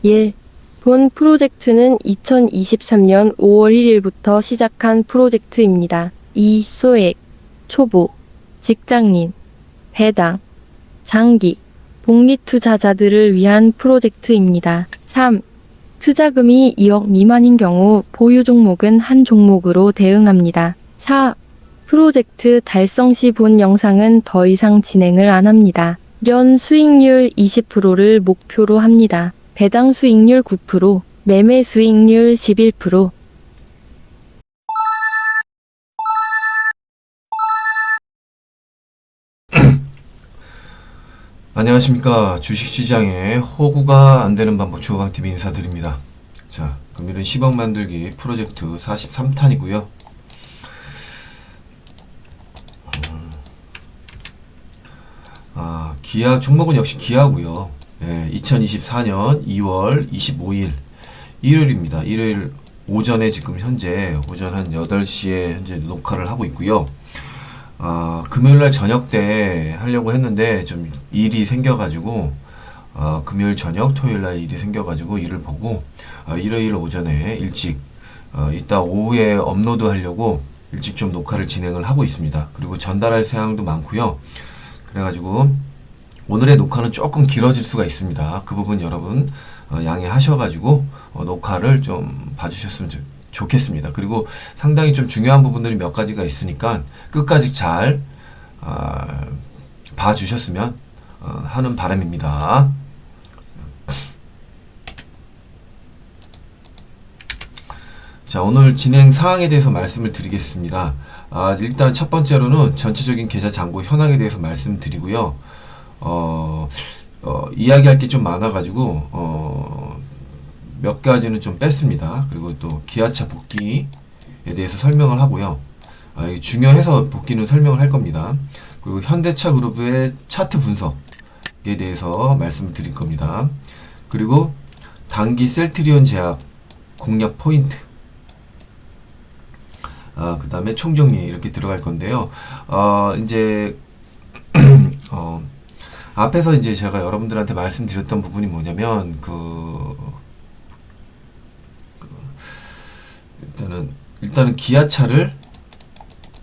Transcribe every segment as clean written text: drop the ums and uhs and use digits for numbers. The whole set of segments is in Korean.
1. 본 프로젝트는 2023년 5월 1일부터 시작한 프로젝트입니다. 2. 소액, 초보, 직장인, 배당, 장기, 복리 투자자들을 위한 프로젝트입니다. 3. 투자금이 2억 미만인 경우 보유 종목은 한 종목으로 대응합니다. 4. 프로젝트 달성 시 본 영상은 더 이상 진행을 안 합니다. 연 수익률 20%를 목표로 합니다. 배당 수익률 9%, 매매 수익률 11%. 안녕하십니까. 주식시장에 호구가 안되는 방법 주호방TV 인사드립니다. 자, 금일은 10억 만들기 프로젝트 43탄이고요. 기아 종목은 역시 기아고요. 2024년 2월 25일 일요일입니다. 일요일 오전에 지금 현재 오전 한 8시에 현재 녹화를 하고 있고요. 금요일날 저녁 때 하려고 했는데 좀 일이 생겨가지고 금요일 저녁 토요일날 일이 생겨가지고 일을 보고 일요일 오전에 일찍 이따 오후에 업로드 하려고 일찍 좀 녹화를 진행을 하고 있습니다. 그리고 전달할 사항도 많고요. 그래가지고 오늘의 녹화는 조금 길어질 수가 있습니다. 그 부분 여러분 양해하셔가지고 녹화를 좀 봐주셨으면 좋겠습니다. 그리고 상당히 좀 중요한 부분들이 몇 가지가 있으니까 끝까지 잘 봐주셨으면 하는 바람입니다. 자, 오늘 진행 사항에 대해서 말씀을 드리겠습니다. 일단 첫 번째로는 전체적인 계좌 잔고 현황에 대해서 말씀드리고요. 이야기할 게 좀 많아가지고 몇 가지는 좀 뺐습니다. 그리고 또 기아차 복귀에 대해서 설명을 하고요. 중요해서 복귀는 설명을 할 겁니다. 그리고 현대차 그룹의 차트 분석에 대해서 말씀을 드릴 겁니다. 그리고 단기 셀트리온 제약 공략 포인트, 그 다음에 총정리 이렇게 들어갈 건데요. 이제 앞에서 이제 제가 여러분들한테 말씀드렸던 부분이 뭐냐면 일단은 기아차를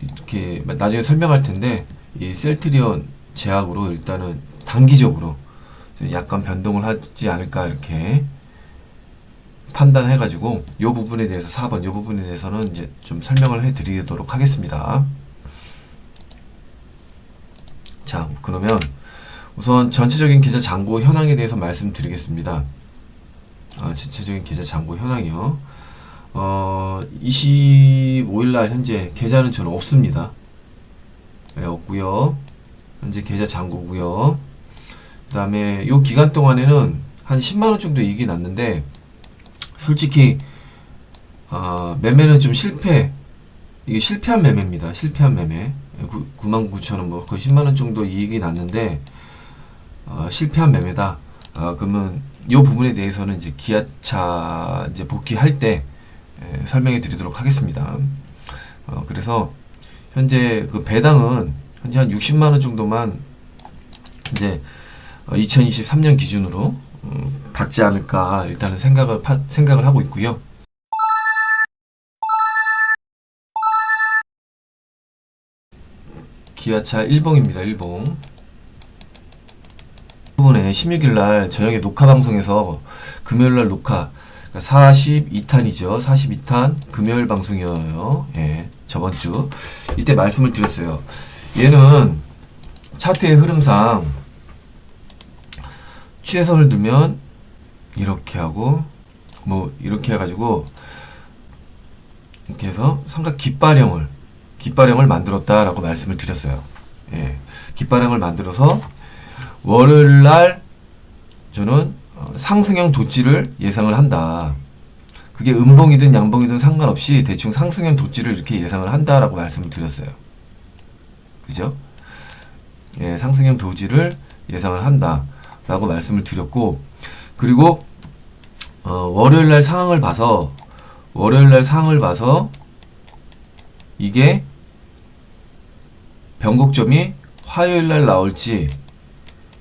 이렇게 나중에 설명할 텐데 이 셀트리온 제약으로 일단은 단기적으로 약간 변동을 하지 않을까 이렇게 판단해가지고 요 부분에 대해서 4번 요 부분에 대해서는 이제 좀 설명을 해드리도록 하겠습니다. 자, 그러면 우선 전체적인 계좌 잔고 현황에 대해서 말씀드리겠습니다. 전체적인 계좌 잔고 현황이요. 25일날 현재 계좌는 저는 없습니다. 없고요. 현재 계좌 잔고고요. 그 다음에 요 기간 동안에는 한 10만원 정도 이익이 났는데 솔직히 매매는 좀 이게 실패한 매매입니다. 실패한 매매. 99,000원 뭐 거의 10만원 정도 이익이 났는데 실패한 매매다. 그러면 이 부분에 대해서는 이제 기아차 이제 복귀할 때 설명해 드리도록 하겠습니다. 그래서 현재 그 배당은 현재 한 60만원 정도만 이제 2023년 기준으로 받지 않을까 일단은 생각을 하고 있고요. 기아차 1봉입니다. 1봉. 이번에 16일날 저녁에 녹화 방송에서 금요일날 녹화 42탄이죠. 42탄 금요일 방송이에요. 저번주 이때 말씀을 드렸어요. 얘는 차트의 흐름상 추세선을 두면 이렇게 하고 뭐 이렇게 해가지고 이렇게 해서 삼각 깃발형을 만들었다라고 말씀을 드렸어요. 깃발형을 만들어서 월요일날 저는 상승형 도치를 예상을 한다. 그게 음봉이든 양봉이든 상관없이 대충 상승형 도치를 이렇게 예상을 한다라고 말씀을 드렸어요. 그죠? 상승형 도지를 예상을 한다라고 말씀을 드렸고, 그리고 월요일날 상황을 봐서 이게 변곡점이 화요일날 나올지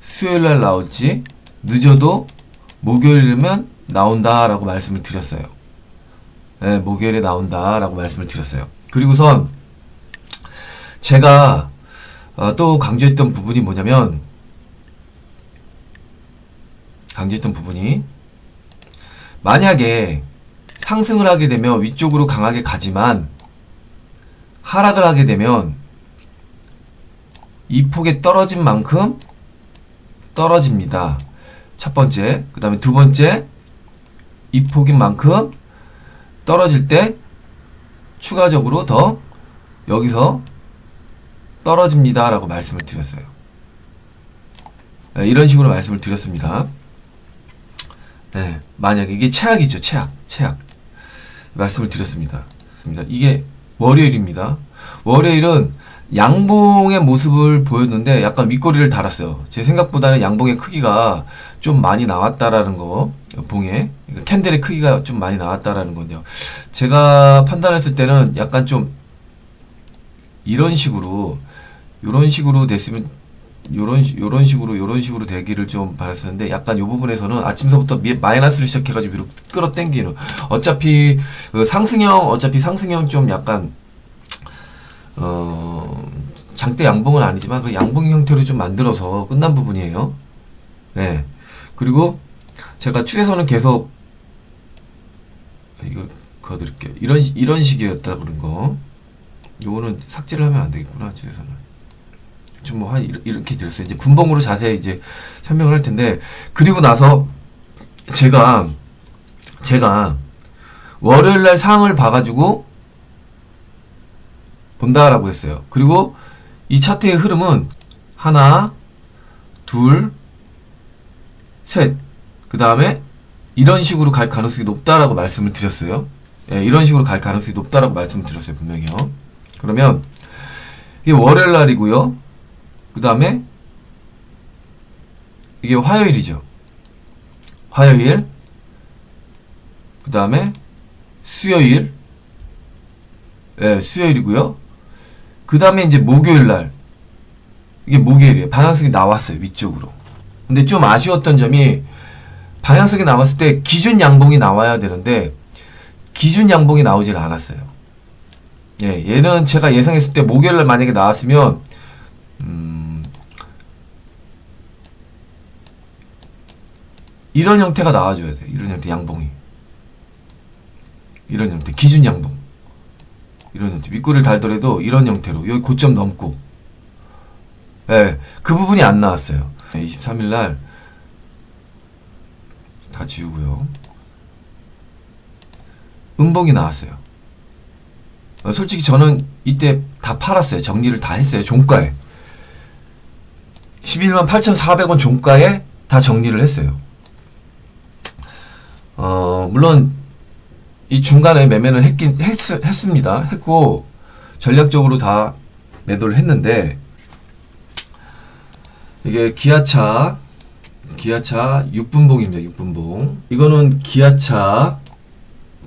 수요일날 나올지 늦어도 목요일이면 나온다라고 말씀을 드렸어요. 네, 목요일에 나온다라고 말씀을 드렸어요. 그리고선 제가 또 강조했던 부분이 뭐냐면, 만약에 상승을 하게 되면 위쪽으로 강하게 가지만 하락을 하게 되면 이 폭에 떨어진 만큼 떨어집니다. 첫 번째. 그 다음에 두 번째, 이 폭인 만큼 떨어질 때 추가적으로 더 여기서 떨어집니다 라고 말씀을 드렸어요. 네, 이런 식으로 말씀을 드렸습니다. 네, 만약에 이게 최악이죠. 최악 말씀을 드렸습니다. 이게 월요일입니다. 월요일은 양봉의 모습을 보였는데 약간 윗꼬리를 달았어요. 제 생각보다는 양봉의 크기가 좀 많이 나왔다라는 거, 봉에 캔들의 크기가 좀 많이 나왔다라는 건데요. 제가 판단했을 때는 약간 좀 이런 식으로 됐으면 요런 식으로 되기를 좀 바랐었는데, 약간 요 부분에서는 아침서부터 마이너스로 시작해가지고 위로 끌어당기는, 어차피 상승형 좀 약간 장대 양봉은 아니지만 그 양봉 형태로 좀 만들어서 끝난 부분이에요. 네. 그리고 제가 추세선은 계속 이거 그어드릴게요. 이런 식이었다 그런 거. 요거는 삭제를 하면 안 되겠구나. 추세선은 좀 뭐 한 이렇게 들었어요. 이제 분봉으로 자세히 이제 설명을 할 텐데, 그리고 나서 제가 월요일 날 상황을 봐가지고 본다라고 했어요. 그리고 이 차트의 흐름은 하나, 둘, 셋. 그 다음에 이런 식으로 갈 가능성이 높다라고 말씀을 드렸어요. 예, 이런 식으로 갈 가능성이 높다라고 말씀을 드렸어요. 분명히요. 그러면 이게 월요일 날이고요. 그 다음에 이게 화요일이죠. 화요일. 그 다음에 수요일. 예, 수요일이고요. 그 다음에 이제 목요일 날. 이게 목요일이에요. 방향성이 나왔어요. 위쪽으로. 근데 좀 아쉬웠던 점이, 방향성이 나왔을 때 기준 양봉이 나와야 되는데 기준 양봉이 나오질 않았어요. 예, 얘는 제가 예상했을 때 목요일 날 만약에 나왔으면 이런 형태가 나와줘야 돼. 이런 형태 양봉이. 이런 형태. 기준 양봉. 이런 형태. 윗꼬리를 달더라도 이런 형태로. 여기 고점 넘고. 예, 그 부분이 안 나왔어요. 23일날 다 지우고요. 음봉이 나왔어요. 솔직히 저는 이때 다 팔았어요. 정리를 다 했어요. 종가에. 118,400원 종가에 다 정리를 했어요. 물론 이 중간에 매매는 했습니다. 했고 전략적으로 다 매도를 했는데, 이게 기아차 6분봉입니다. 6분봉. 이거는 기아차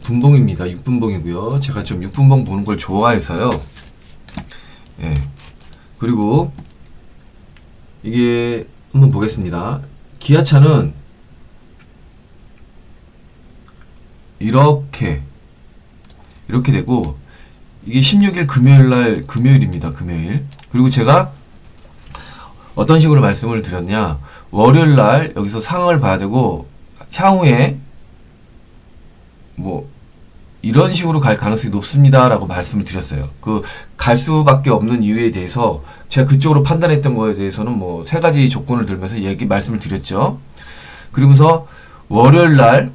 분봉입니다. 6분봉이고요. 제가 좀 6분봉 보는 걸 좋아해서요. 예. 그리고 이게 한번 보겠습니다. 기아차는 이렇게 되고, 이게 16일 금요일입니다. 금요일. 그리고 제가 어떤 식으로 말씀을 드렸냐, 월요일 날 여기서 상황을 봐야 되고, 향후에 뭐 이런 식으로 갈 가능성이 높습니다 라고 말씀을 드렸어요. 그 갈 수밖에 없는 이유에 대해서 제가 그쪽으로 판단했던 거에 대해서는 뭐 세 가지 조건을 들면서 말씀을 드렸죠. 그러면서 월요일 날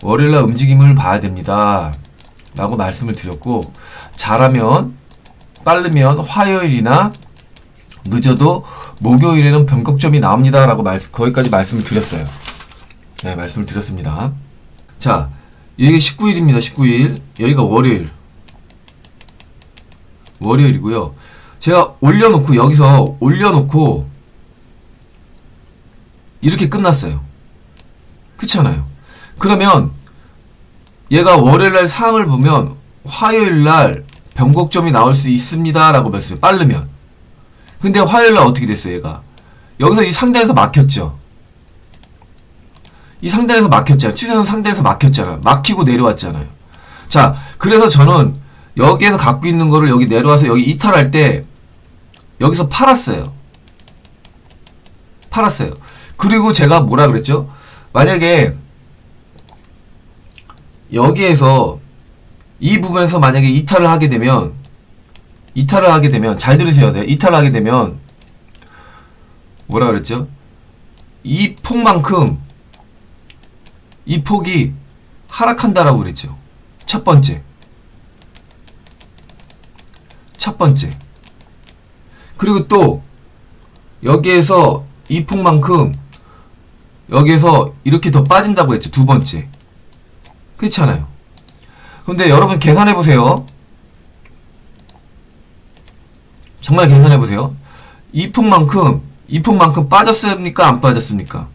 움직임을 봐야 됩니다 라고 말씀을 드렸고, 잘하면 빠르면 화요일이나 늦어도 목요일에는 변곡점이 나옵니다 라고 거기까지 말씀을 드렸어요. 네, 말씀을 드렸습니다. 자, 여기가 19일입니다. 19일. 여기가 월요일이고요. 제가 여기서 올려놓고 이렇게 끝났어요. 그렇잖아요. 그러면 얘가 월요일날 상황을 보면 화요일날 변곡점이 나올 수 있습니다 라고 말씀을, 빠르면. 근데 화요일날 어떻게 됐어요? 얘가 여기서 이 상단에서 막혔죠. 이 상단에서 막혔잖아요. 추세선 상단에서 막혔잖아요. 막히고 내려왔잖아요. 자, 그래서 저는 여기에서 갖고 있는 거를 여기 내려와서 여기 이탈할 때 여기서 팔았어요. 그리고 제가 뭐라 그랬죠? 만약에 여기에서 이 부분에서 만약에 이탈을 하게 되면 잘 들으셔야 돼요. 이탈을 하게 되면 뭐라 그랬죠? 이 폭만큼 이 폭이 하락한다라고 그랬죠. 첫 번째. 그리고 또 여기에서 이 폭만큼 여기에서 이렇게 더 빠진다고 했죠. 두 번째. 그렇잖아요. 근데 여러분 계산해 보세요. 정말 계산해 보세요. 이 폭만큼 빠졌습니까? 안 빠졌습니까?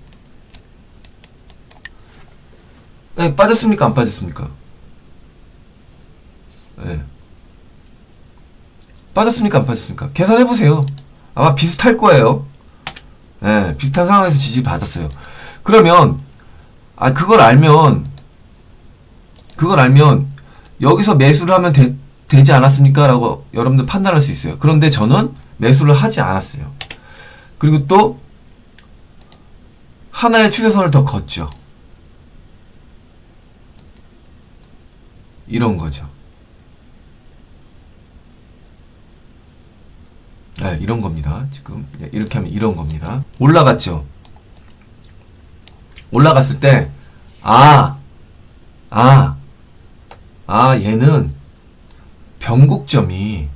네, 빠졌습니까? 안 빠졌습니까? 네. 빠졌습니까? 안 빠졌습니까? 계산해 보세요. 아마 비슷할 거예요. 네, 비슷한 상황에서 지지를 받았어요. 그러면 그걸 알면 여기서 매수를 하면 되지 않았습니까? 라고 여러분들 판단할 수 있어요. 그런데 저는 매수를 하지 않았어요. 그리고 또 하나의 추세선을 더 걷죠. 이런 거죠. 네, 이런 겁니다. 지금 이렇게 하면 이런 겁니다. 올라갔죠. 올라갔을 때 얘는 변곡점이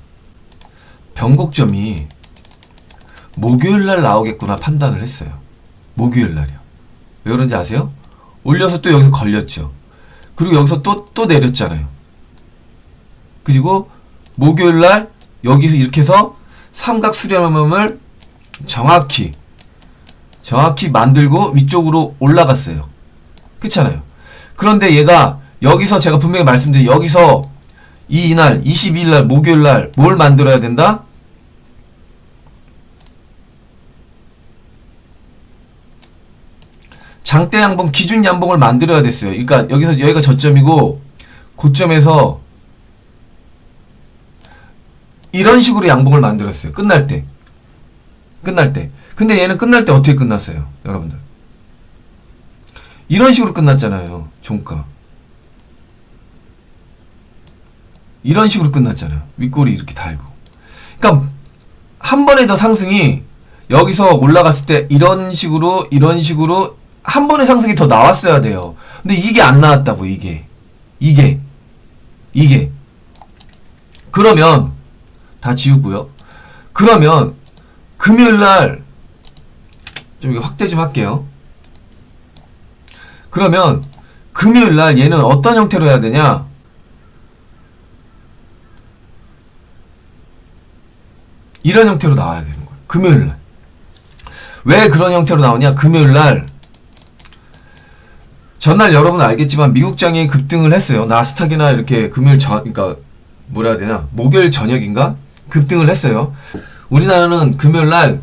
목요일날 나오겠구나 판단을 했어요. 목요일날이요. 왜 그런지 아세요? 올려서 또 여기서 걸렸죠. 그리고 여기서 또 내렸잖아요. 그리고 목요일날 여기서 이렇게 해서 삼각 수렴을 정확히 만들고 위쪽으로 올라갔어요. 그렇잖아요. 그런데 얘가 여기서 제가 분명히 말씀드린 여기서 이날 22일날 목요일날 뭘 만들어야 된다? 장대 양봉 기준 양봉을 만들어야 됐어요. 그러니까 여기가 저점이고 고점에서 이런 식으로 양봉을 만들었어요. 끝날 때. 근데 얘는 끝날 때 어떻게 끝났어요? 여러분들. 이런 식으로 끝났잖아요. 종가. 이런 식으로 끝났잖아요. 윗꼬리 이렇게 달고. 그러니까 한 번에 더 상승이 여기서 올라갔을 때 이런 식으로 한 번의 상승이 더 나왔어야 돼요. 근데 이게 안 나왔다고. 이게 그러면 다 지우고요. 그러면 금요일날 좀 이거 확대 좀 할게요. 그러면 금요일날 얘는 어떤 형태로 해야 되냐? 이런 형태로 나와야 되는 거예요. 금요일날. 왜 그런 형태로 나오냐? 금요일날 전날 여러분 알겠지만 미국장이 급등을 했어요. 나스닥이나 이렇게 그러니까 뭐라 해야 되나? 목요일 저녁인가? 급등을 했어요. 우리나라는 금요일날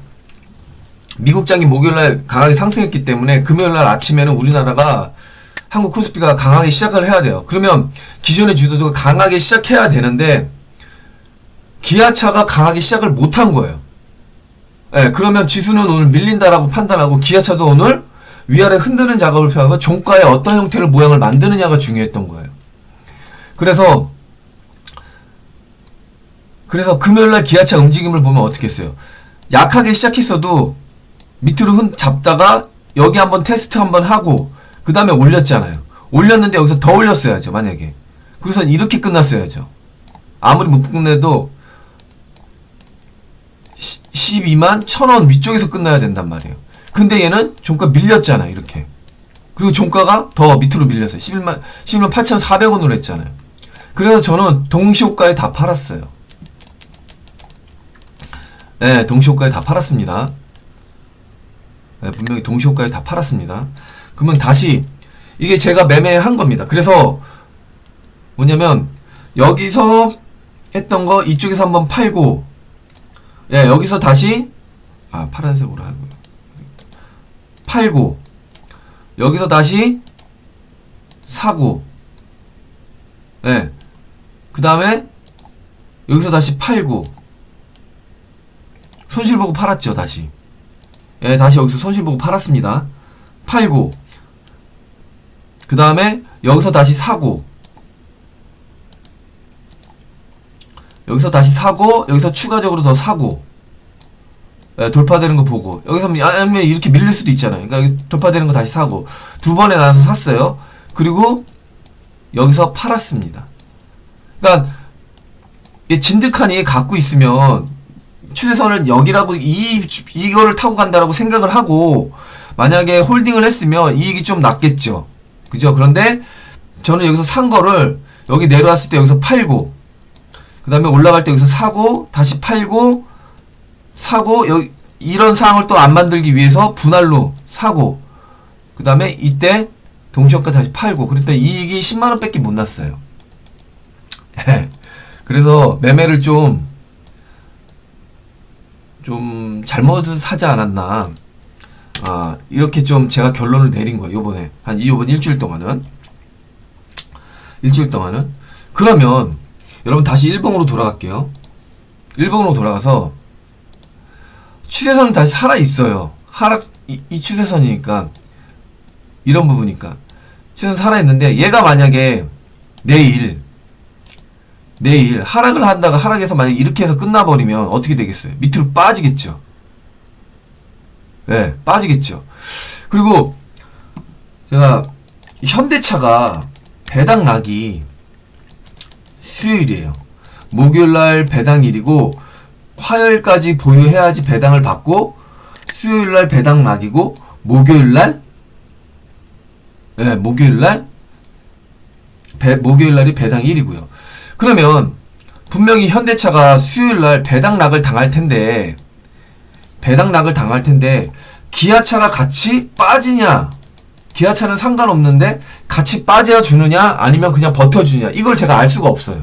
미국장이 목요일날 강하게 상승했기 때문에 금요일날 아침에는 우리나라가 한국 코스피가 강하게 시작을 해야 돼요. 그러면 기존의 주도주가 강하게 시작해야 되는데 기아차가 강하게 시작을 못한 거예요. 네, 그러면 지수는 오늘 밀린다라고 판단하고 기아차도 오늘 위아래 흔드는 작업을 펴고 종가에 어떤 형태를 모양을 만드느냐가 중요했던 거예요. 그래서 금요일날 기아차 움직임을 보면 어떻게 했어요? 약하게 시작했어도 밑으로 잡다가 여기 한번 테스트 한번 하고 그 다음에 올렸잖아요. 올렸는데 여기서 더 올렸어야죠. 만약에. 그래서 이렇게 끝났어야죠. 아무리 못 끝내도 12만 1,000원 위쪽에서 끝나야 된단 말이에요. 근데 얘는 종가 밀렸잖아요. 이렇게. 그리고 종가가 더 밑으로 밀렸어요. 11만 8,400원으로 했잖아요. 그래서 저는 동시호가에 다 팔았어요. 네, 동시호가에 다 팔았습니다. 네, 분명히 동시호가에 다 팔았습니다. 그러면 다시 이게 제가 매매한 겁니다. 그래서 뭐냐면 여기서 했던 거 이쪽에서 한번 팔고, 예, 여기서 다시 파란색으로 하고요. 팔고 여기서 다시 사고, 예. 그 다음에 여기서 다시 팔고, 손실 보고 팔았죠, 다시. 예, 다시 여기서 손실 보고 팔았습니다. 팔고, 그 다음에 여기서 다시 사고, 여기서 다시 사고, 여기서 추가적으로 더 사고, 예, 돌파되는 거 보고, 여기서 아니면 이렇게 밀릴 수도 있잖아요. 그러니까 돌파되는 거 다시 사고, 두 번에 나눠서 샀어요. 그리고 여기서 팔았습니다. 그러니까 진득하니 갖고 있으면 추세선을 여기라고 이거를 타고 간다라고 생각을 하고 만약에 홀딩을 했으면 이익이 좀 났겠죠. 그죠? 그런데 저는 여기서 산 거를 여기 내려왔을 때 여기서 팔고, 그 다음에 올라갈 때 여기서 사고, 다시 팔고, 사고, 이런 상황을 또 안 만들기 위해서 분할로 사고, 그 다음에 이때 동시효과 다시 팔고, 그랬더니 이익이 10만원 밖에 못 났어요. 그래서 매매를 좀 잘못 사지 않았나. 이렇게 좀 제가 결론을 내린 거예요. 요번 일주일 동안은. 그러면, 여러분 다시 일봉으로 돌아갈게요. 일봉으로 돌아가서, 추세선은 다시 살아있어요. 이 추세선이니까. 이런 부분이니까. 추세선 살아있는데, 얘가 만약에 내일 하락을 한다가 하락해서 만약에 이렇게 해서 끝나버리면 어떻게 되겠어요? 밑으로 빠지겠죠. 네, 빠지겠죠. 그리고 제가 현대차가 배당 낙이 수요일이에요. 목요일날 배당일이고 화요일까지 보유해야지 배당을 받고 수요일날 배당 낙이고 목요일날이 배당일이고요. 그러면 분명히 현대차가 수요일날 배당락을 당할 텐데 기아차가 같이 빠지냐, 기아차는 상관없는데 같이 빠져주느냐 아니면 그냥 버텨주느냐, 이걸 제가 알 수가 없어요.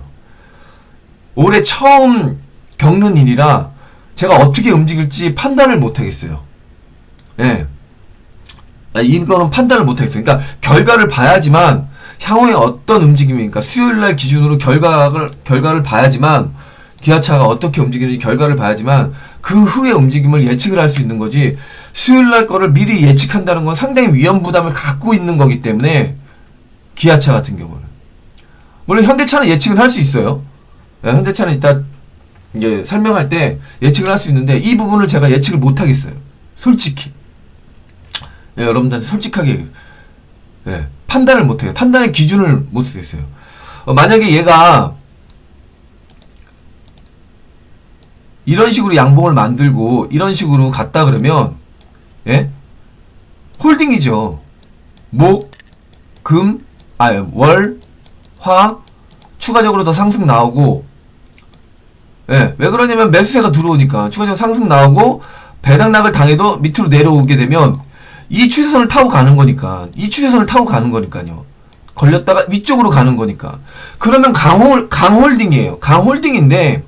올해 처음 겪는 일이라 제가 어떻게 움직일지 판단을 못하겠어요. 예. 이거는 판단을 못하겠어요. 그러니까 결과를 봐야지만 향후에 어떤 움직임이니까 수요일날 기준으로 결과를 봐야지만 기아차가 어떻게 움직이는지 결과를 봐야지만 그 후의 움직임을 예측을 할 수 있는 거지, 수요일날 거를 미리 예측한다는 건 상당히 위험 부담을 갖고 있는 거기 때문에 기아차 같은 경우는 물론 현대차는 예측은 할 수 있어요. 네, 현대차는 이따 이제 설명할 때 예측을 할 수 있는데 이 부분을 제가 예측을 못 하겠어요. 솔직히. 네, 여러분들한테 솔직하게 판단을 못해요. 판단의 기준을 못 쓰겠어요. 만약에 얘가 이런 식으로 양봉을 만들고 이런 식으로 갔다 그러면 홀딩이죠. 월, 화 추가적으로 더 상승 나오고, 왜 그러냐면 매수세가 들어오니까 추가적으로 상승 나오고 배당락을 당해도 밑으로 내려오게 되면 이 추세선을 타고 가는 거니까요. 걸렸다가 위쪽으로 가는 거니까. 그러면 강홀딩이에요. 강홀딩인데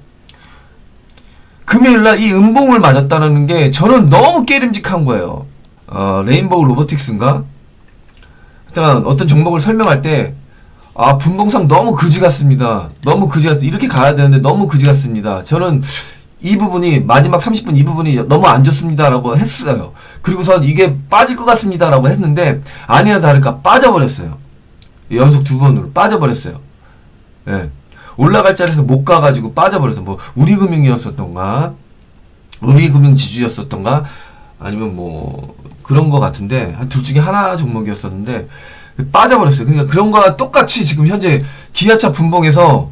금요일날 이 음봉을 맞았다는 게 저는 너무 깨름직한 거예요. 레인보우 로보틱스인가? 하여튼 어떤 종목을 설명할 때 분봉상 너무 그지 같습니다. 이렇게 가야 되는데 너무 그지 같습니다. 저는 이 부분이 마지막 30분 이 부분이 너무 안 좋습니다라고 했어요. 그리고선 이게 빠질 것 같습니다라고 했는데 아니나 다를까 빠져버렸어요. 연속 2번으로 빠져버렸어요. 올라갈 자리에서 못 가가지고 빠져버려서 우리금융이었었던가 우리금융지주였었던가 아니면 그런 거 같은데 한 둘 중에 하나 종목이었었는데 빠져버렸어요. 그러니까 그런 거와 똑같이 지금 현재 기아차 분봉에서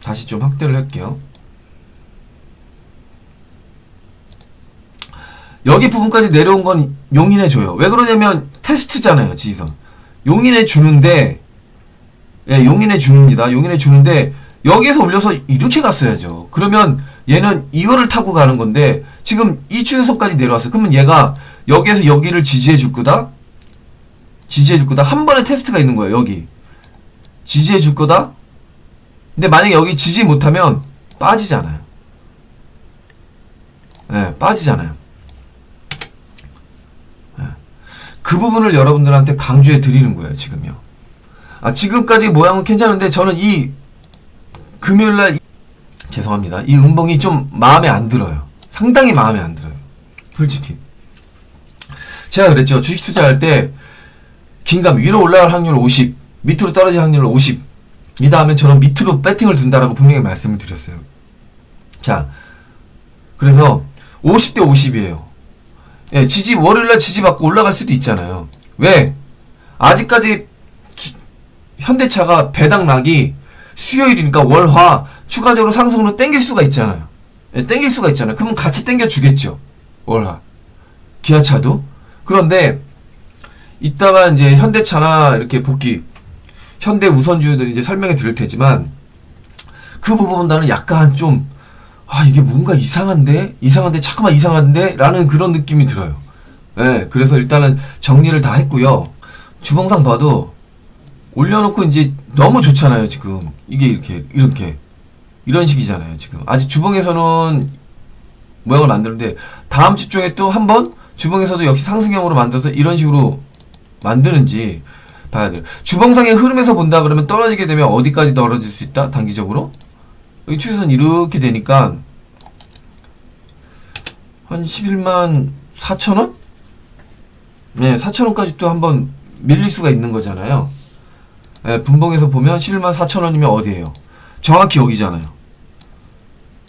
다시 좀 확대를 할게요. 여기 부분까지 내려온 건 용인해줘요. 왜 그러냐면 테스트잖아요. 지지선 용인해주는데 용인해줍니다. 용인해주는데 여기에서 올려서 이렇게 갔어야죠. 그러면 얘는 이거를 타고 가는 건데 지금 이 추세선까지 내려왔어요. 그러면 얘가 여기에서 여기를 지지해줄 거다. 한 번의 테스트가 있는 거예요. 여기 지지해줄 거다. 근데 만약에 여기 지지 못하면 빠지잖아요. 빠지잖아요. 그 부분을 여러분들한테 강조해 드리는 거예요, 지금요. 지금까지 모양은 괜찮은데 저는 이 금요일날 죄송합니다. 이 음봉이 좀 마음에 안 들어요. 상당히 마음에 안 들어요. 솔직히. 제가 그랬죠. 주식 투자할 때 긴감 위로 올라갈 확률 50, 밑으로 떨어질 확률 50. 이 다음에 저는 밑으로 배팅을 둔다라고 분명히 말씀을 드렸어요. 자, 그래서 50대 50이에요. 예, 월요일날 지지받고 올라갈 수도 있잖아요. 왜? 아직까지 현대차가 배당락이 수요일이니까 월화 추가적으로 상승으로 땡길 수가 있잖아요. 예, 땡길 수가 있잖아요. 그러면 같이 땡겨 주겠죠. 월화. 기아차도. 그런데 이따가 이제 현대차나 이렇게 복귀 현대 우선주들 이제 설명해 드릴 테지만 그 부분보다는 약간 좀 이게 뭔가 이상한데 잠깐만 이상한데 라는 그런 느낌이 들어요. 예, 그래서 일단은 정리를 다 했고요. 주봉상 봐도 올려놓고 이제 너무 좋잖아요. 지금 이게 이렇게 이런 식이잖아요. 지금 아직 주봉에서는 모양을 만드는데 다음 주 중에 또 한번 주봉에서도 역시 상승형으로 만들어서 이런 식으로 만드는지 봐야 돼요. 주봉상의 흐름에서 본다 그러면 떨어지게 되면 어디까지 떨어질 수 있다? 단기적으로 여기 추세선 이렇게 되니까 한 11만 4천원? 네, 4천원까지 또 한번 밀릴 수가 있는 거잖아요. 네, 분봉에서 보면 11만 4천원이면 어디예요? 정확히 여기잖아요.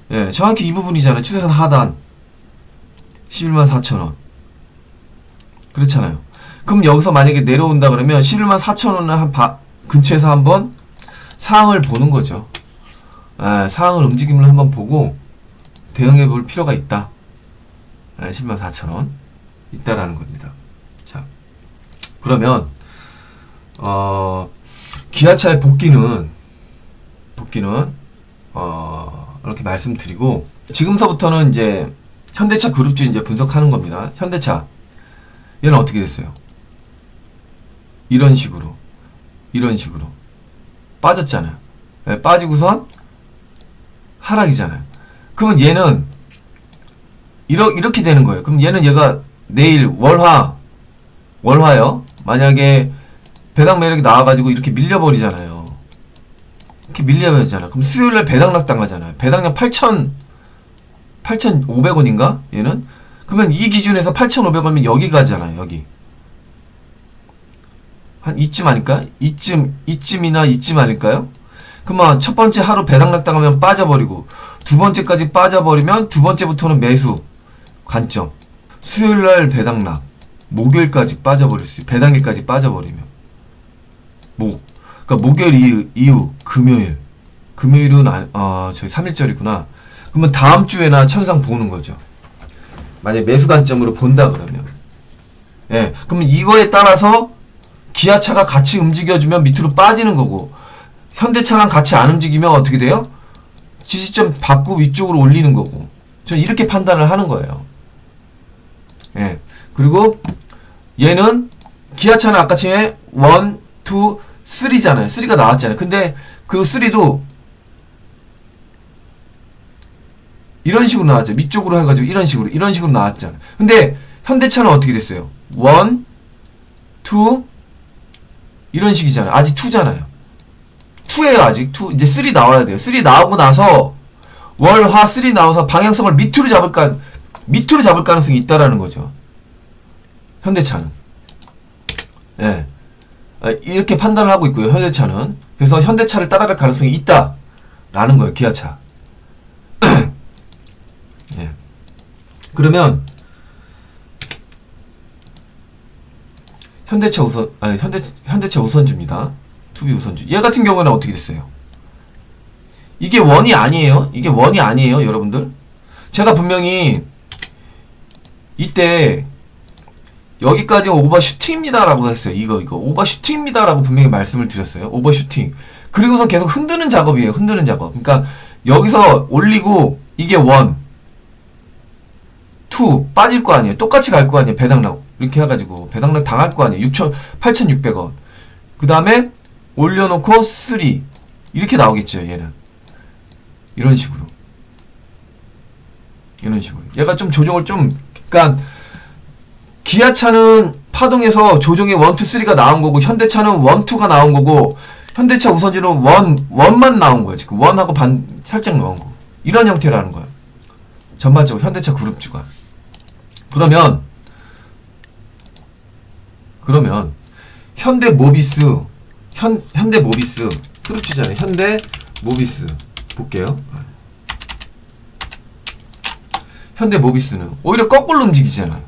네, 정확히 이 부분이잖아요. 추세선 하단 11만 4천원. 그렇잖아요. 그럼 여기서 만약에 내려온다 그러면 11만 4천원을 근처에서 한번 상황을 보는 거죠. 상황을 움직임을 한번 보고 대응해 볼 필요가 있다. 10만 4천원 있다라는 겁니다. 자, 그러면 기아차의 복귀는 이렇게 말씀드리고 지금서부터는 이제 현대차 그룹주 이제 분석하는 겁니다. 현대차 얘는 어떻게 됐어요? 이런 식으로 빠졌잖아요. 네, 빠지고선 하락이잖아요. 그러면 얘는 이렇게 되는 거예요. 그럼 얘가 내일 월화요. 만약에 배당 매력이 나와가지고 이렇게 밀려버리잖아요. 이렇게 밀려버리잖아요. 그럼 수요일날 배당락 당하잖아요. 배당량 8,500원인가? 얘는? 그러면 이 기준에서 8,500원이면 여기 가잖아요. 여기. 한 이쯤 아닐까? 이쯤이나 이쯤 아닐까요? 그러면 첫 번째 하루 배당락 당하면 빠져버리고 두 번째까지 빠져버리면 두 번째부터는 매수 관점. 수요일날 배당락 목요일까지 빠져버릴 수 배당일까지 빠져버리면 그러니까 목요일 이후 금요일은 저희 3일절이구나. 그러면 다음 주에나 천상 보는 거죠. 만약 매수 관점으로 본다 그러면. 예. 그러면 이거에 따라서 기아차가 같이 움직여주면 밑으로 빠지는 거고 현대차랑 같이 안 움직이면 어떻게 돼요? 지지점 받고 위쪽으로 올리는 거고. 저는 이렇게 판단을 하는 거예요. 예. 그리고 얘는 기아차는 아까 전에 1, 2, 3잖아요. 3가 나왔잖아요. 근데 그 3도 이런 식으로 나왔죠. 밑쪽으로 해가지고 이런 식으로 나왔잖아요. 근데 현대차는 어떻게 됐어요? 1, 2 이런 식이잖아요. 아직 2잖아요. 2에요 아직. 2 이제 3 나와야 돼요. 3 나오고 나서 월, 화, 3 나와서 방향성을 밑으로 잡을 가능성이 있다라는 거죠. 현대차는. 예. 이렇게 판단을 하고 있고요. 현대차는. 그래서 현대차를 따라갈 가능성이 있다라는 거예요. 기아차. 예. 그러면 현대차 우선주입니다. 투비 우선주. 얘 같은 경우는 어떻게 됐어요? 이게 원이 아니에요. 여러분들. 제가 분명히 이때 여기까지 오버슈팅입니다라고 했어요. 이거 오버슈팅입니다라고 분명히 말씀을 드렸어요. 오버슈팅. 그리고서 계속 흔드는 작업이에요. 흔드는 작업. 그러니까 여기서 올리고 이게 1, 2 빠질 거 아니에요. 똑같이 갈 거 아니에요. 배당락 이렇게 해가지고 배당락 당할 거 아니에요. 8,600원. 그 다음에 올려놓고 3 이렇게 나오겠죠. 얘는 이런 식으로 얘가 좀 조정을 좀 그러니까 기아차는 파동에서 조정의 1, 2, 3가 나온 거고 현대차는 1, 2가 나온 거고 현대차 우선주는 1만 나온 거예요. 지금 1하고 반 살짝 나온 거. 이런 형태라는 거예요. 전반적으로 현대차 그룹주가. 그러면 현대모비스 현대모비스 그룹주잖아요. 현대모비스 볼게요. 현대모비스는 오히려 거꾸로 움직이잖아요.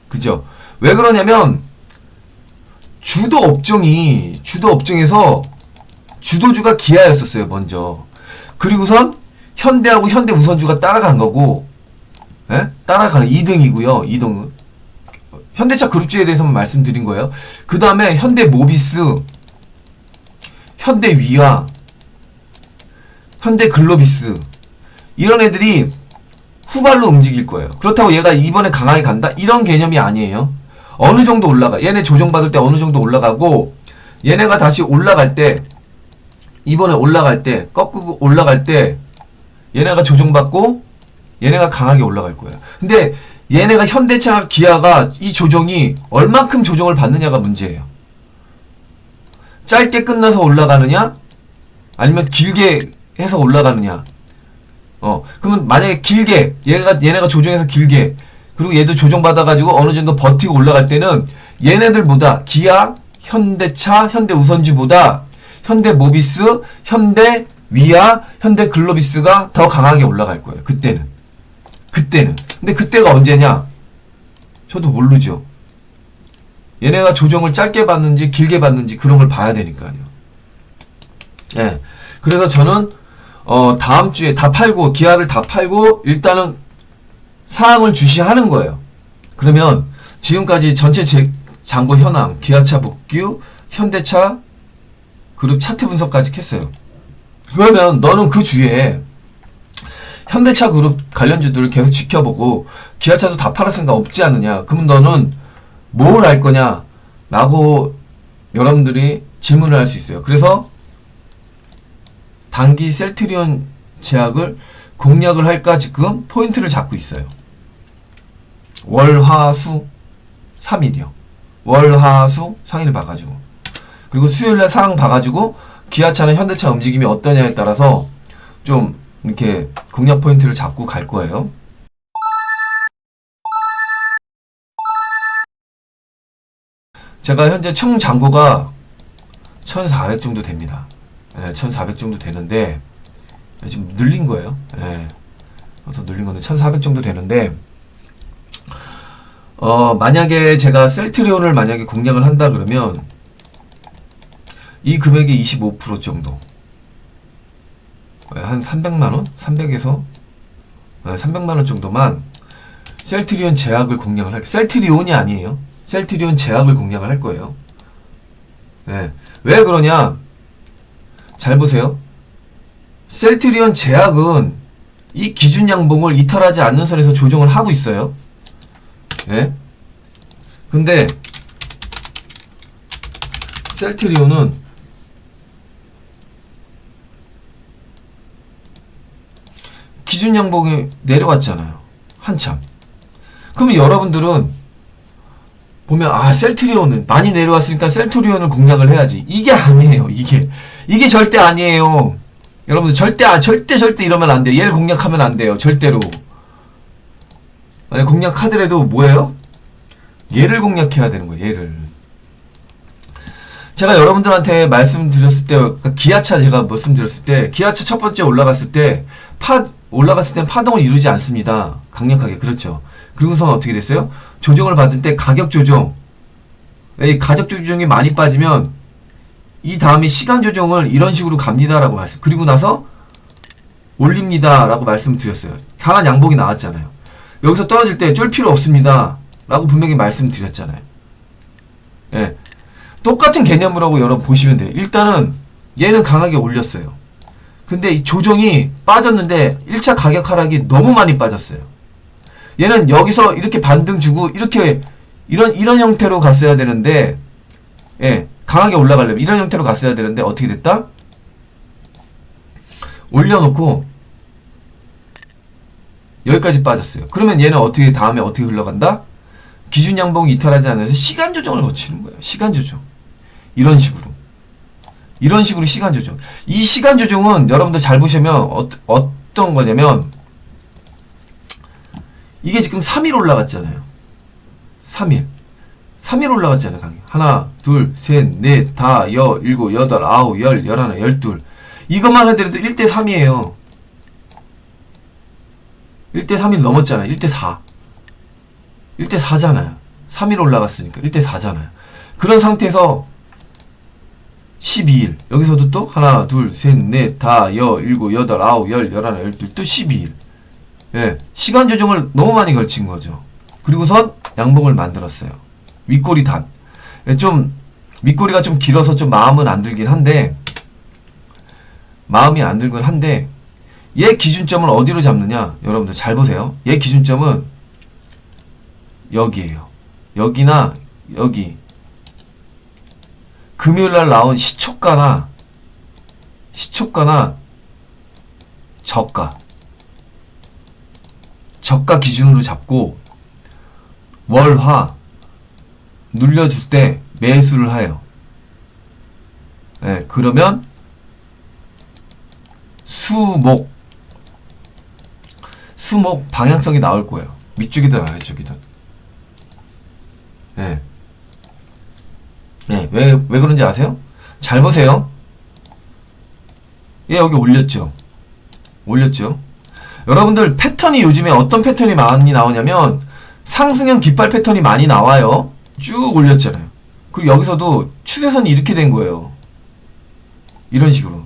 그죠? 왜 그러냐면 주도 업종에서 주도주가 기아였었어요. 먼저. 그리고선 현대하고 현대우선주가 따라간 거고, 예? 따라간 2등이고요. 2등은 현대차 그룹주에 대해서만 말씀드린 거예요. 그 다음에 현대모비스, 현대위아, 현대글로비스 이런 애들이 후발로 움직일 거예요. 그렇다고 얘가 이번에 강하게 간다? 이런 개념이 아니에요. 어느 정도 올라가. 얘네 조정받을 때 어느 정도 올라가고, 얘네가 다시 올라갈 때, 이번에 올라갈 때, 꺾고 올라갈 때, 얘네가 조정받고, 얘네가 강하게 올라갈 거예요. 근데 얘네가 현대차, 기아가 이 조정이 얼만큼 조정을 받느냐가 문제예요. 짧게 끝나서 올라가느냐? 아니면 길게 해서 올라가느냐? 그러면 만약에 길게, 얘네가 조정해서 길게, 그리고 얘도 조정받아가지고 어느 정도 버티고 올라갈 때는 얘네들보다 기아, 현대차, 현대우선주보다 현대모비스, 현대위아, 현대글로비스가 더 강하게 올라갈 거예요. 그때는. 근데 그때가 언제냐? 저도 모르죠. 얘네가 조정을 짧게 받는지 길게 받는지 그런 걸 봐야 되니까요. 예. 그래서 저는 다음 주에 다 팔고, 기아를 다 팔고, 일단은 사항을 주시하는 거예요. 그러면 지금까지 전체 잔고 현황, 기아차 복귀, 현대차 그룹 차트 분석까지 했어요. 그러면 너는 그 주에 현대차 그룹 관련주들을 계속 지켜보고 기아차도 다 팔았으니까 없지 않느냐. 그럼 너는 뭘 할 거냐? 라고 여러분들이 질문을 할 수 있어요. 그래서 단기 셀트리온 제약을 공략을 할까 지금 포인트를 잡고 있어요. 월, 화, 수 3일이요. 월, 화, 수 상일 봐가지고, 그리고 수요일날 상황 봐가지고 기아차는 현대차 움직임이 어떠냐에 따라서 좀 이렇게 공략 포인트를 잡고 갈 거예요. 제가 현재 총 잔고가 1,400 정도 됩니다. 1,400 정도 되는데 지금 늘린 거예요. 더 늘린 건데 1,400 정도 되는데, 만약에 제가 셀트리온을 만약에 공략을 한다 그러면 이 금액의 25% 정도, 한 300만원? 300에서 300만원 정도만 셀트리온 제약을 공략을 할, 셀트리온이 아니에요. 셀트리온 제약을 공략을 할 거예요. 왜 그러냐? 잘 보세요. 셀트리온 제약은 이 기준 양봉을 이탈하지 않는 선에서 조정을 하고 있어요. 근데 셀트리온은 기준 양봉이 내려왔잖아요. 한참. 그러면 여러분들은 보면 셀트리온은 많이 내려왔으니까 셀트리온을 공략을 해야지. 이게 아니에요. 이게 절대 아니에요. 여러분들 절대 이러면 안 돼요. 얘를 공략하면 안 돼요. 절대로. 만약 공략하더라도 뭐예요? 얘를 공략해야 되는 거예요. 얘를. 제가 여러분들한테 말씀드렸을 때, 기아차 제가 말씀드렸을 때, 기아차 첫 번째 올라갔을 때 파동을 이루지 않습니다. 강력하게. 그렇죠. 그리고선 어떻게 됐어요? 조정을 받을 때 가격 조정. 이 가격 조정이 많이 빠지면 이 다음에 시간 조정을 이런 식으로 갑니다라고 말씀. 그리고 나서 올립니다라고 말씀드렸어요. 강한 양봉이 나왔잖아요. 여기서 떨어질 때 쫄 필요 없습니다. 라고 분명히 말씀드렸잖아요. 똑같은 개념으로 여러분 보시면 돼요. 일단은 얘는 강하게 올렸어요. 근데 이 조정이 빠졌는데 1차 가격 하락이 너무 많이 빠졌어요. 얘는 여기서 이렇게 반등 주고 이렇게 이런 형태로 갔어야 되는데, 강하게 올라가려면 이런 형태로 갔어야 되는데 어떻게 됐다? 올려놓고 여기까지 빠졌어요. 그러면 얘는 다음에 어떻게 흘러간다? 기준 양봉이 이탈하지 않아서 시간 조정을 거치는 거예요. 시간 조정. 이런 식으로 시간 조정. 이 시간 조정은 여러분들 잘 보시면 어떤 거냐면 이게 지금 3일 올라갔잖아요. 3일 올라갔잖아요. 강의. 하나, 둘, 셋, 넷, 다, 일곱, 여덟, 아홉, 열, 열하나, 열둘. 이것만 하더라도 1대3이에요. 1대3일 넘었잖아요. 1대4. 1대4잖아요. 3일 올라갔으니까 1대4잖아요. 그런 상태에서 12일. 여기서도 또 하나, 둘, 셋, 넷, 다, 일곱, 여덟, 아홉, 열, 열하나, 열둘. 또 12일. 예. 시간 조정을 너무 많이 걸친 거죠. 그리고선 양봉을 만들었어요. 윗꼬리 단. 예, 좀 윗꼬리가 좀 길어서 좀 마음은 안 들긴 한데 얘 기준점을 어디로 잡느냐? 여러분들 잘 보세요. 얘 기준점은 여기에요. 여기나 여기. 금요일날 나온 시초가나 저가 기준으로 잡고 월화 눌려줄 때 매수를 해요. 예, 그러면 수목 방향성이 나올 거예요. 위쪽이든 아래쪽이든. 예. 예, 왜 그런지 아세요? 잘 보세요. 얘 여기 올렸죠. 여러분들 패턴이 요즘에 어떤 패턴이 많이 나오냐면 상승형 깃발 패턴이 많이 나와요. 쭉 올렸잖아요. 그리고 여기서도 추세선이 이렇게 된 거예요. 이런 식으로.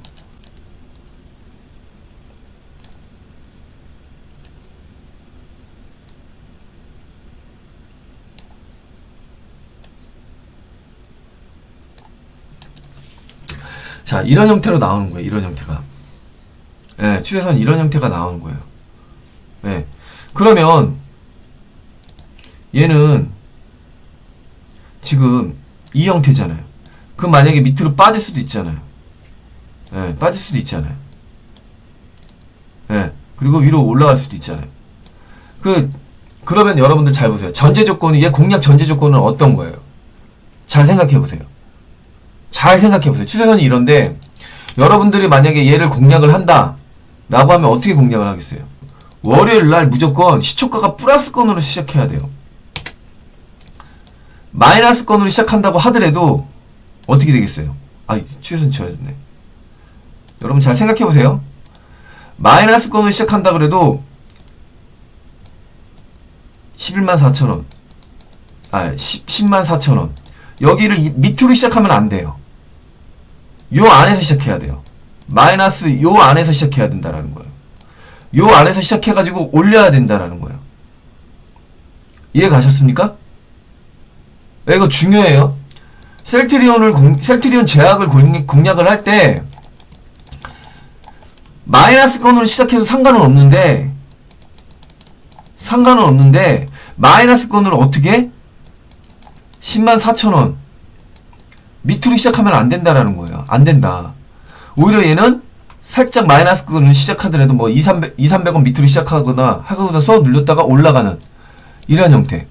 자, 이런 형태로 나오는 거예요. 이런 형태가. 예, 추세선 이런 형태가 나오는 거예요. 예. 그러면 얘는 지금 이 형태잖아요. 그럼 만약에 밑으로 빠질 수도 있잖아요. 예, 빠질 수도 있잖아요. 예, 그리고 위로 올라갈 수도 있잖아요. 그러면 여러분들 잘 보세요. 전제 조건이, 얘 공략 전제 조건은 어떤 거예요? 잘 생각해 보세요. 추세선이 이런데, 여러분들이 만약에 얘를 공략을 한다, 라고 하면 어떻게 공략을 하겠어요? 월요일 날 무조건 시초가가 플러스권으로 시작해야 돼요. 마이너스권으로 시작한다고 하더라도 어떻게 되겠어요? 아, 추세선 지워졌네. 여러분 잘 생각해 보세요. 마이너스권으로 시작한다 그래도 11만 4천원, 10만 4천원. 여기를 밑으로 시작하면 안 돼요. 요 안에서 시작해야 돼요. 마이너스 요 안에서 시작해야 된다라는 거예요. 요 안에서 시작해가지고 올려야 된다라는 거예요. 이해 가셨습니까? 네, 이거 중요해요. 셀트리온 제약을 공략을 할 때 마이너스권으로 시작해도 상관은 없는데 마이너스권으로 어떻게? 10만 4천원 밑으로 시작하면 안 된다라는 거예요. 안 된다. 오히려 얘는 살짝 마이너스권을 시작하더라도 뭐 200~300원 밑으로 시작하거나 써 눌렸다가 올라가는 이런 형태.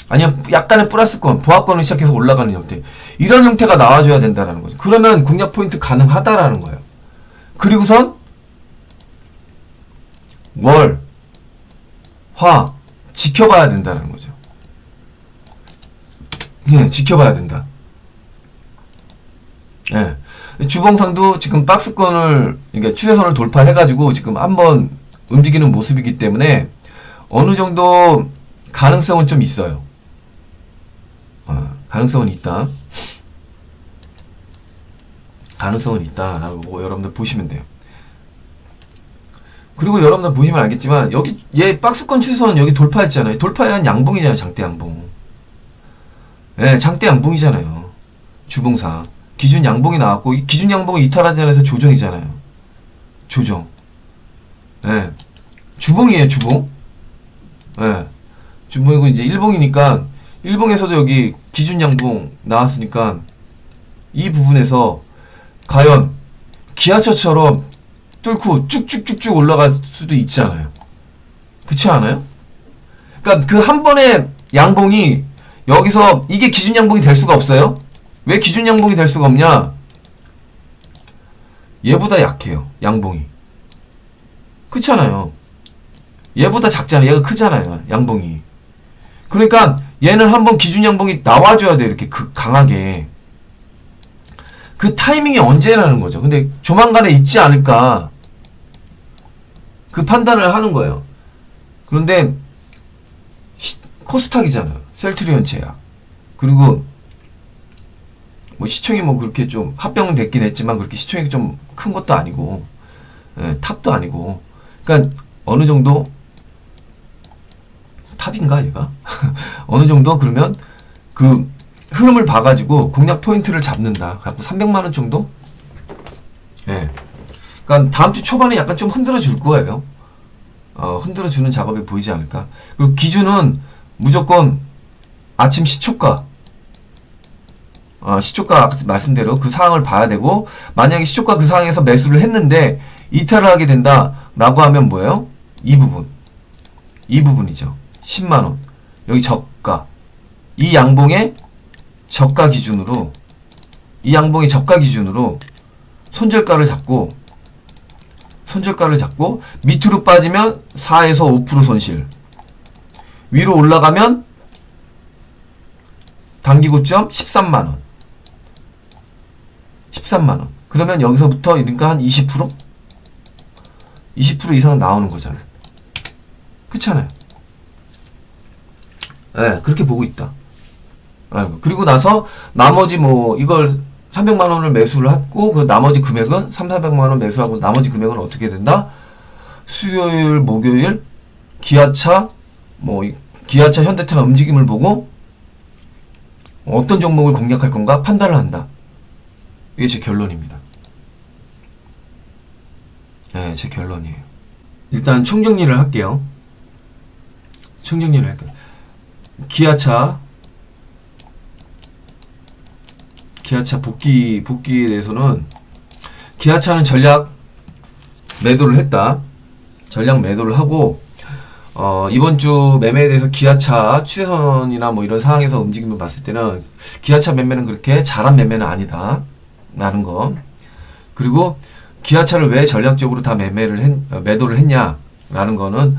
아니면 약간의 플러스권, 보합권을 시작해서 올라가는 형태. 이런 형태가 나와줘야 된다라는 거죠. 그러면 공략 포인트 가능하다라는 거예요. 그리고선 월, 화 지켜봐야 된다는 거죠. 예, 지켜봐야 된다. 예. 주봉상도 지금 박스권을, 그러니까 추세선을 돌파해가지고 지금 한번 움직이는 모습이기 때문에 어느 정도 가능성은 좀 있어요. 가능성은 있다. 가능성은 있다라고 여러분들 보시면 돼요. 그리고 여러분들 보시면 알겠지만 여기 얘 박스권 추세선 여기 돌파했잖아요. 돌파한 양봉이잖아요. 장대 양봉. 예, 장대 양봉이잖아요. 주봉상 기준 양봉이 나왔고 이 기준 양봉을 이탈하지 않아서 조정이잖아요. 조정. 예, 주봉이에요. 주봉. 예, 주봉이고 이제 일봉이니까 일봉에서도 여기 기준 양봉 나왔으니까 이 부분에서 과연 기아차처럼 뚫고 쭉쭉쭉쭉 올라갈 수도 있지 않아요? 그렇지 않아요? 그러니까 그 한 번에 양봉이 여기서 이게 기준 양봉이 될 수가 없어요. 왜 기준 양봉이 될 수가 없냐? 얘보다 약해요. 양봉이. 그렇잖아요. 얘보다 작잖아요. 얘가 크잖아요. 양봉이. 그러니까 얘는 한번 기준 양봉이 나와줘야 돼요. 이렇게 강하게. 그 타이밍이 언제라는 거죠. 근데 조만간에 있지 않을까. 그 판단을 하는 거예요. 그런데 코스닥이잖아요. 셀트리온 제약. 그리고 뭐 시총이 뭐 그렇게 좀 합병은 됐긴 했지만 그렇게 시총이 좀 큰 것도 아니고, 예, 탑도 아니고. 그러니까 어느 정도 탑인가 얘가? 어느 정도 그러면 그 흐름을 봐가지고 공략 포인트를 잡는다. 갖고 300만 원 정도? 예. 그러니까 다음 주 초반에 약간 좀 흔들어 줄 거예요. 흔들어 주는 작업이 보이지 않을까. 그리고 기준은 무조건 아침 시초가. 시초가 아까 말씀대로 그 상황을 봐야 되고, 만약에 시초가 그 상황에서 매수를 했는데 이탈을 하게 된다 라고 하면 뭐예요? 이 부분이죠. 10만원. 여기 저가. 이 양봉의 저가 기준으로 손절가를 잡고 밑으로 빠지면 4에서 5% 손실, 위로 올라가면 단기 고점 13만원. 그러면 여기서부터 그러니까 한 20% 이상은 나오는 거잖아요. 그렇잖아요. 네, 그렇게 보고 있다. 그리고 나서 나머지 뭐 이걸 300만 원을 매수를 하고 그 나머지 금액은 3,400만 원 매수하고 나머지 금액은 어떻게 된다? 수요일, 목요일 기아차 현대차 움직임을 보고 어떤 종목을 공략할 건가 판단을 한다. 이게 제 결론입니다. 네, 제 결론이에요. 일단 총정리를 할게요. 기아차 복귀에 대해서는 기아차는 전략 매도를 했다. 전략 매도를 하고 이번 주 매매에 대해서 기아차 추세선이나 뭐 이런 상황에서 움직임을 봤을 때는 기아차 매매는 그렇게 잘한 매매는 아니다 라는 거. 그리고 기아차를 왜 전략적으로 다 매도를 했냐 라는 거는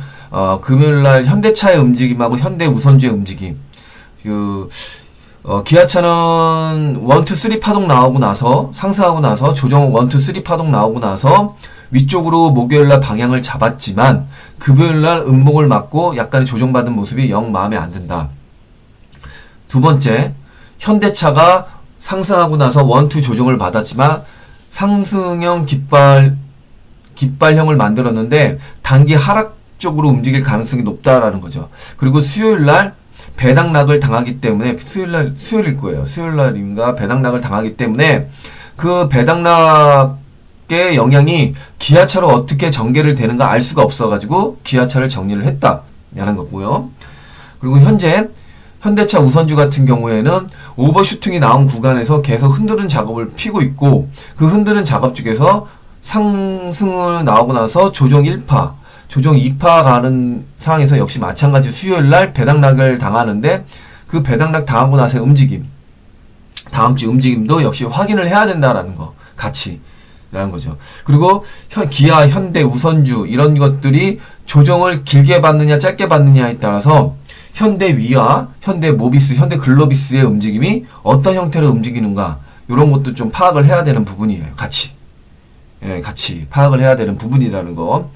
금요일날 현대차의 움직임하고 현대우선주의 움직임, 기아차는 1, 2, 3 파동 나오고 나서 상승하고 나서 조정 1, 2, 3 파동 나오고 나서 위쪽으로 목요일날 방향을 잡았지만 금요일날 음봉을 맞고 약간의 조정받은 모습이 영 마음에 안 든다. 두 번째, 현대차가 상승하고 나서 1, 2 조정을 받았지만 상승형 깃발형을 만들었는데 단기 하락 쪽으로 움직일 가능성이 높다라는 거죠. 그리고 수요일날 배당락을 당하기 때문에 수요일일 거예요. 수요일날인가 배당락을 당하기 때문에 그 배당락의 영향이 기아차로 어떻게 전개를 되는가 알 수가 없어가지고 기아차를 정리를 했다라는 거고요. 그리고 현재 현대차 우선주 같은 경우에는 오버슈팅이 나온 구간에서 계속 흔드는 작업을 피고 있고 그 흔드는 작업 중에서 상승을 나오고 나서 조정 1파, 조정 2파 가는 상황에서 역시 마찬가지 수요일날 배당락을 당하는데 그 배당락 당하고 나서의 움직임, 다음 주 움직임도 역시 확인을 해야 된다라는 거, 같이 라는 거죠. 그리고 기아, 현대, 우선주 이런 것들이 조정을 길게 받느냐 짧게 받느냐에 따라서 현대위와 현대모비스, 현대글로비스의 움직임이 어떤 형태로 움직이는가 이런 것도 좀 파악을 해야 되는 부분이에요. 같이 파악을 해야 되는 부분이라는 거.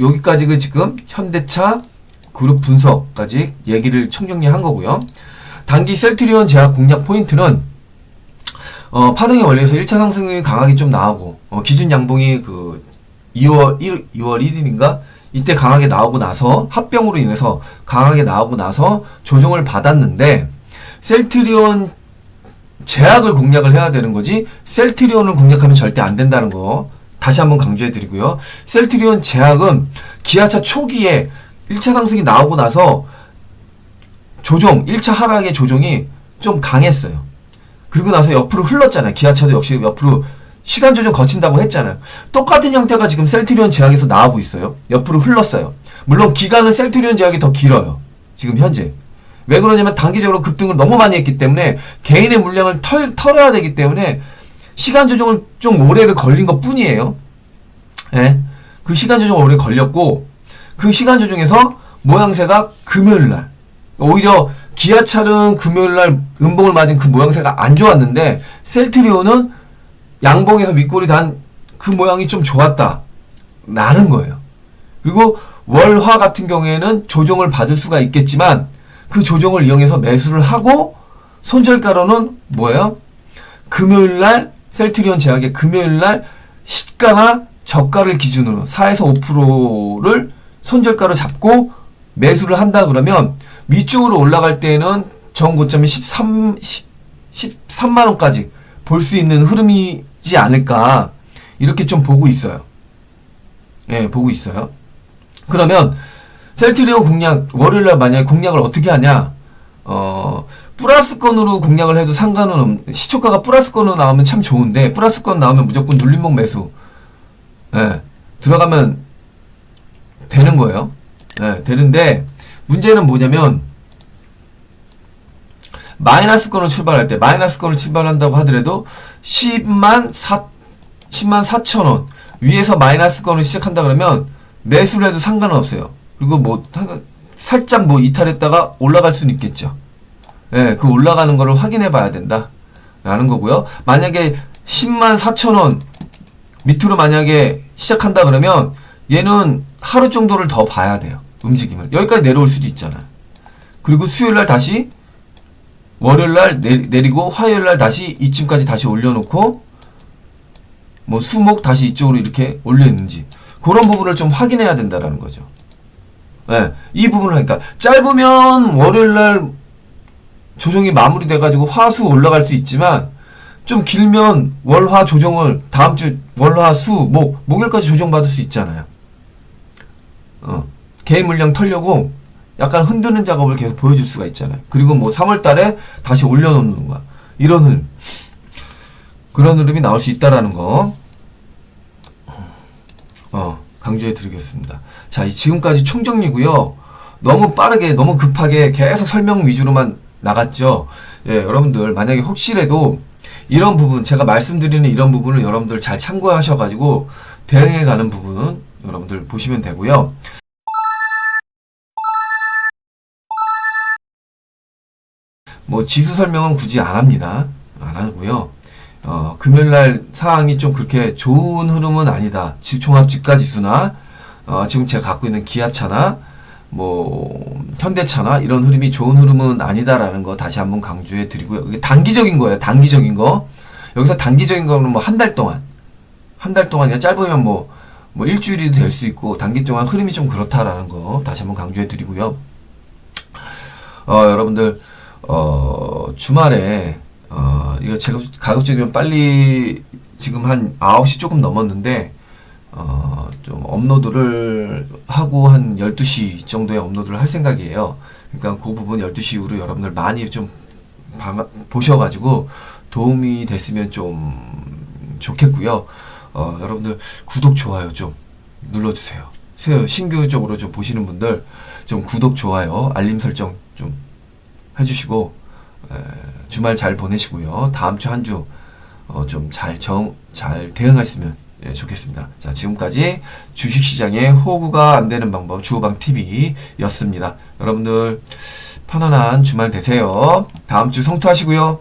여기까지 지금 현대차 그룹 분석까지 얘기를 총정리한 거고요. 단기 셀트리온 제약 공략 포인트는 파동의 원리에서 1차 상승이 강하게 좀 나오고 기준 양봉이 그 2월 1일인가 이때 강하게 나오고 나서 합병으로 인해서 강하게 나오고 나서 조정을 받았는데 셀트리온 제약을 공략을 해야 되는 거지 셀트리온을 공략하면 절대 안 된다는 거 다시 한번 강조해 드리고요. 셀트리온 제약은 기아차 초기에 1차 상승이 나오고 나서 조정, 1차 하락의 조정이 좀 강했어요. 그리고 나서 옆으로 흘렀잖아요. 기아차도 역시 옆으로 시간 조정 거친다고 했잖아요. 똑같은 형태가 지금 셀트리온 제약에서 나오고 있어요. 옆으로 흘렀어요. 물론 기간은 셀트리온 제약이 더 길어요. 지금 현재. 왜 그러냐면 단기적으로 급등을 너무 많이 했기 때문에 개인의 물량을 털어야 되기 때문에 시간 조정을 좀 오래 걸린 것 뿐이에요. 예. 그 시간 조정을 오래 걸렸고, 그 시간 조정에서 모양새가 금요일날, 오히려 기아차는 금요일날 음봉을 맞은 그 모양새가 안 좋았는데, 셀트리온은 양봉에서 밑골이 단 그 모양이 좀 좋았다. 라는 거예요. 그리고 월화 같은 경우에는 조정을 받을 수가 있겠지만, 그 조정을 이용해서 매수를 하고, 손절가로는 뭐예요? 금요일날, 셀트리온 제약의 금요일날 시가나 저가를 기준으로 4에서 5%를 손절가로 잡고 매수를 한다 그러면 위쪽으로 올라갈 때에는 전 고점이 13만원까지 볼 수 있는 흐름이지 않을까. 이렇게 좀 보고 있어요. 예, 보고 있어요. 그러면 셀트리온 공략, 월요일날 만약에 공략을 어떻게 하냐? 플러스권으로 공략을 해도 상관은 시초가가 플러스권으로 나오면 참 좋은데, 플러스권 나오면 무조건 눌림목 매수. 예, 들어가면 되는 거예요. 예, 되는데, 문제는 뭐냐면, 마이너스권을 출발할 때, 마이너스권을 출발한다고 하더라도, 10만 4천원. 위에서 마이너스권을 시작한다 그러면, 매수를 해도 상관은 없어요. 그리고 뭐, 살짝 뭐 이탈했다가 올라갈 수는 있겠죠. 예, 그 올라가는 거를 확인해 봐야 된다. 라는 거고요. 만약에 10만 4천원 밑으로 만약에 시작한다 그러면 얘는 하루 정도를 더 봐야 돼요. 움직임을. 여기까지 내려올 수도 있잖아요. 그리고 수요일날 다시 월요일날 내리고 화요일날 다시 이쯤까지 다시 올려놓고 뭐 수목 다시 이쪽으로 이렇게 올려있는지 그런 부분을 좀 확인해야 된다라는 거죠. 예, 이 부분을 하니까 짧으면 월요일날 조정이 마무리돼가지고 화수 올라갈 수 있지만 좀 길면 월화 조정을 다음 주 월화 수 목요일까지 조정받을 수 있잖아요. 개인 물량 털려고 약간 흔드는 작업을 계속 보여줄 수가 있잖아요. 그리고 뭐 3월달에 다시 올려놓는 거야. 이런 흐름, 그런 흐름이 나올 수 있다라는 거 강조해 드리겠습니다. 자, 지금까지 총정리고요. 너무 빠르게 너무 급하게 계속 설명 위주로만 나갔죠. 예, 여러분들 만약에 혹시라도 이런 부분 제가 말씀드리는 이런 부분을 여러분들 잘 참고하셔가지고 대응해가는 부분은 여러분들 보시면 되고요. 뭐 지수 설명은 굳이 안 합니다. 안 하고요. 금요일날 상황이 좀 그렇게 좋은 흐름은 아니다. 종합주가지수나 지금 제가 갖고 있는 기아차나 뭐 현대차나 이런 흐름이 좋은 흐름은 아니다라는 거 다시 한번 강조해 드리고요. 이게 단기적인 거예요. 단기적인 거. 여기서 단기적인 거는 뭐 한 달 동안이나 짧으면 뭐 일주일이 될 수 있고 단기 동안 흐름이 좀 그렇다라는 거 다시 한번 강조해 드리고요. 여러분들 주말에 이거 제가 가급적이면 빨리 지금 한 9시 조금 넘었는데 좀 업로드를 하고 한 12시 정도에 업로드를 할 생각이에요. 그러니까 그 부분 12시 이후로 여러분들 많이 좀 보셔가지고 도움이 됐으면 좀 좋겠고요. 여러분들 구독, 좋아요 좀 눌러주세요. 신규적으로 좀 보시는 분들 좀 구독, 좋아요, 알림 설정 좀 해주시고 주말 잘 보내시고요. 다음 주 한 주 좀 잘 대응하셨으면 좋겠습니다. 자, 지금까지 주식시장의 호구가 안 되는 방법 주호방 TV였습니다. 여러분들 편안한 주말 되세요. 다음 주 성투하시고요.